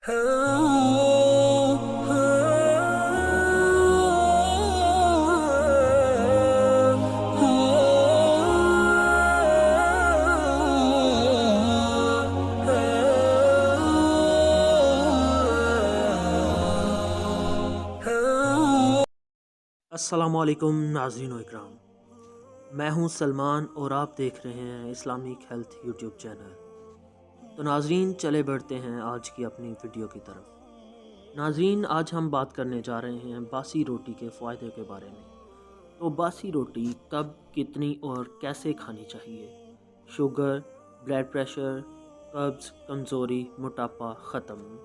अस्सलाम वालेकुम नाज़रीन व इकराम, मैं हूं सलमान और आप देख रहे हैं इस्लामिक हेल्थ यूट्यूब चैनल। तो नाज़रीन, चले बढ़ते हैं आज की अपनी वीडियो की तरफ। नाज़रीन, आज हम बात करने जा रहे हैं बासी रोटी के फ़ायदे के बारे में। तो बासी रोटी कब, कितनी और कैसे खानी चाहिए? शुगर, ब्लड प्रेशर, कब्ज़, कमज़ोरी, मोटापा ख़त्म।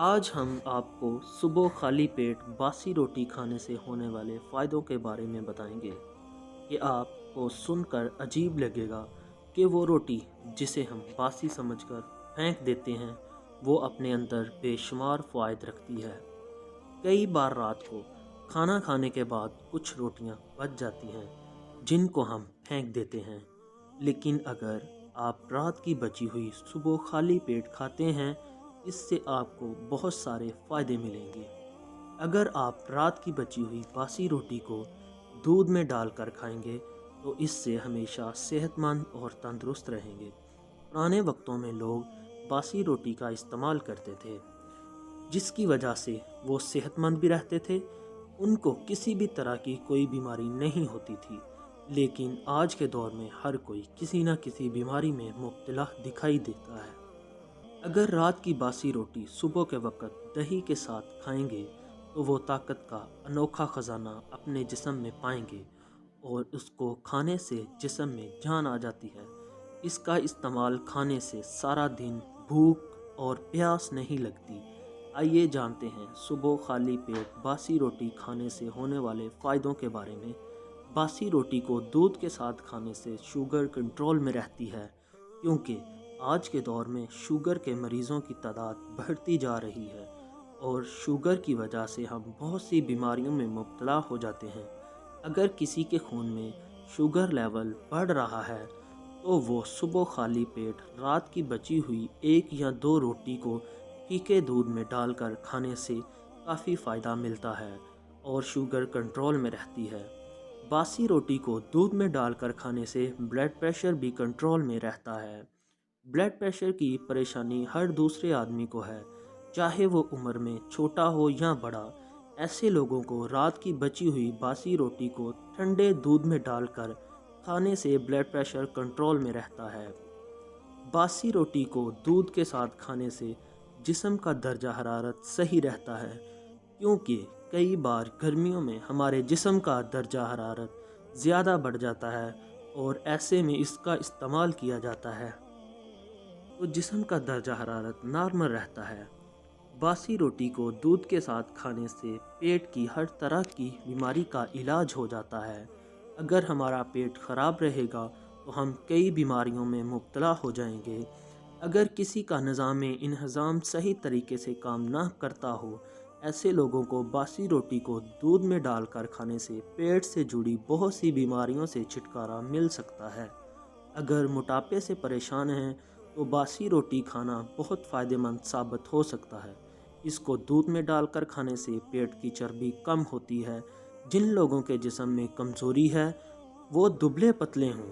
आज हम आपको सुबह खाली पेट बासी रोटी खाने से होने वाले फ़ायदों के बारे में बताएंगे कि आपको सुनकर अजीब लगेगा कि वो रोटी जिसे हम बासी समझकर फेंक देते हैं वो अपने अंदर बेशुमार फ़ायदे रखती है। कई बार रात को खाना खाने के बाद कुछ रोटियां बच जाती हैं जिनको हम फेंक देते हैं, लेकिन अगर आप रात की बची हुई सुबह खाली पेट खाते हैं, इससे आपको बहुत सारे फ़ायदे मिलेंगे। अगर आप रात की बची हुई बासी रोटी को दूध में डालकर खाएंगे तो इससे हमेशा सेहतमंद और तंदुरुस्त रहेंगे। पुराने वक्तों में लोग बासी रोटी का इस्तेमाल करते थे, जिसकी वजह से वो सेहतमंद भी रहते थे, उनको किसी भी तरह की कोई बीमारी नहीं होती थी। लेकिन आज के दौर में हर कोई किसी न किसी बीमारी में मुब्तला दिखाई देता है। अगर रात की बासी रोटी सुबह के वक्त दही के साथ खाएंगे तो वो ताकत का अनोखा ख़जाना अपने जिस्म में पाएंगे और उसको खाने से जिस्म में जान आ जाती है। इसका इस्तेमाल खाने से सारा दिन भूख और प्यास नहीं लगती। आइए जानते हैं सुबह खाली पेट बासी रोटी खाने से होने वाले फ़ायदों के बारे में। बासी रोटी को दूध के साथ खाने से शुगर कंट्रोल में रहती है, क्योंकि आज के दौर में शुगर के मरीज़ों की तादाद बढ़ती जा रही है और शुगर की वजह से हम बहुत सी बीमारियों में मुब्तला हो जाते हैं। अगर किसी के खून में शुगर लेवल बढ़ रहा है तो वो सुबह खाली पेट रात की बची हुई 1 या 2 रोटी को फीके दूध में डालकर खाने से काफ़ी फ़ायदा मिलता है और शुगर कंट्रोल में रहती है। बासी रोटी को दूध में डालकर खाने से ब्लड प्रेशर भी कंट्रोल में रहता है। ब्लड प्रेशर की परेशानी हर दूसरे आदमी को है, चाहे वो उम्र में छोटा हो या बड़ा। ऐसे लोगों को रात की बची हुई बासी रोटी को ठंडे दूध में डालकर खाने से ब्लड प्रेशर कंट्रोल में रहता है। बासी रोटी को दूध के साथ खाने से जिस्म का दर्जा हरारत सही रहता है, क्योंकि कई बार गर्मियों में हमारे जिस्म का दर्जा हरारत ज़्यादा बढ़ जाता है और ऐसे में इसका इस्तेमाल किया जाता है तो जिस्म का दर्जा हरारत नॉर्मल रहता है। बासी रोटी को दूध के साथ खाने से पेट की हर तरह की बीमारी का इलाज हो जाता है। अगर हमारा पेट ख़राब रहेगा तो हम कई बीमारियों में मुब्तला हो जाएंगे। अगर किसी का निज़ाम इंहज़ाम सही तरीके से काम ना करता हो, ऐसे लोगों को बासी रोटी को दूध में डालकर खाने से पेट से जुड़ी बहुत सी बीमारियों से छुटकारा मिल सकता है। अगर मोटापे से परेशान हैं तो बासी रोटी खाना बहुत फ़ायदेमंद साबित हो सकता है। इसको दूध में डालकर खाने से पेट की चर्बी कम होती है। जिन लोगों के जिस्म में कमज़ोरी है, वो दुबले पतले हों